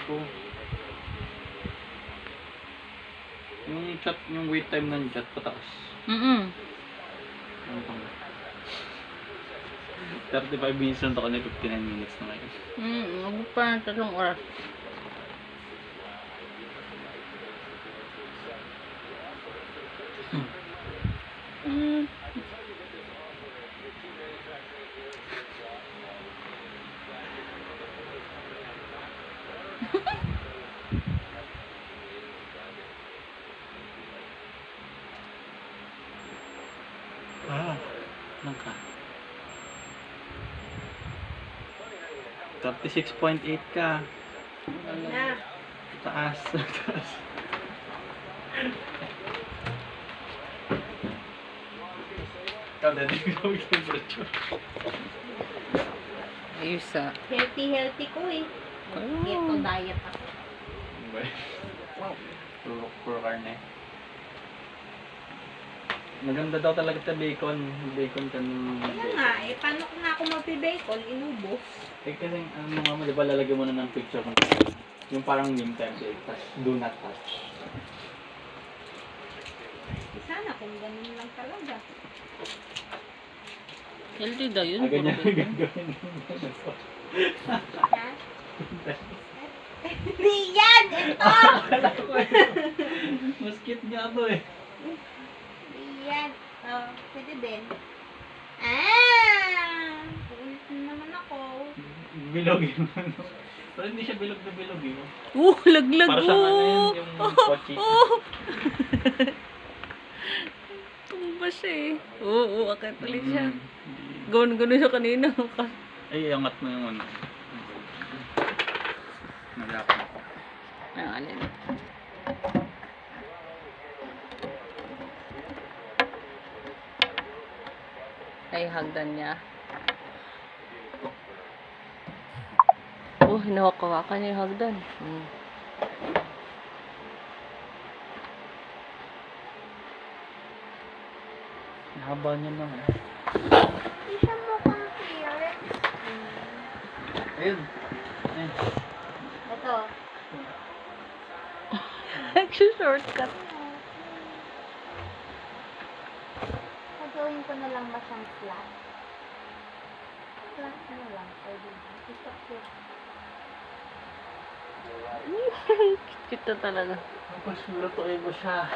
ko. Yung chat, yung wait time ng chat, pataas. 35 minutes lang ako na 59 minutes na ngayon. Huwag pa ng 3 oras. Nangka. 36.8 ka. Na. Taas. Taas. Kada di ko mag-temperature. Ayos Healthy ko eh. Keto diet ako. Puro karne. Maganda daw talaga sa bacon. Bacon ka nung Kaya nga eh, paano ko na ako magbe-bacon? Inubos. Eh kasi ano nga mo, di ba lalagyan mo na ng picture kung yung parang name template, tas do not touch. Sana kung ganun lang talaga. Healthy daw yun. Ganyan Puro bacon. gagawin Ha? Hindi yan! Ito! Mas cute nga to eh. Hindi yan. Oh, pwede din. Ulit na naman ako. Bilogin mo. Pero hindi siya bilog na bilog eh. Laglag. Para siyang ano yun, yung pochi. Tumba siya eh. Oo, akit ulit siya. Gawin siya kanina. Ay, angat mo yung ano. Nagapon ako. Alin. Ay, hagdan niya. Oh, hinawak-hawakan niya yung hagdan. Haba niya lang eh. Hindi siya mukhang clear. Ayun. Ayun. Ito. Nag-shortcut. Gagawin ko na lang ba siyang flat? Flat na lang. Pwede. Ito po. Cute na talaga. Tapos lutuin mo siya.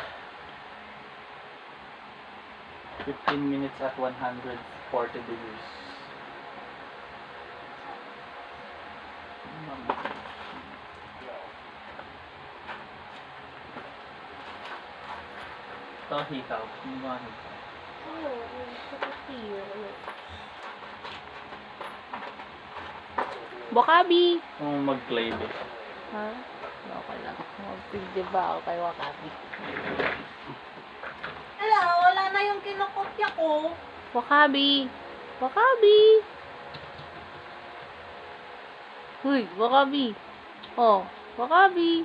15 minutes at 140 degrees. Ito hikaw. Yung mga hikaw. Oo. Ito clear. Wakabi! Kung mag-clay ba? Ha? Okay lang. Mag-pigde ba ako kay Wakabi? Hello, wala na yung kinokopya ko. Wakabi! Wakabi! Huy, Wakabi! Oh, Wakabi!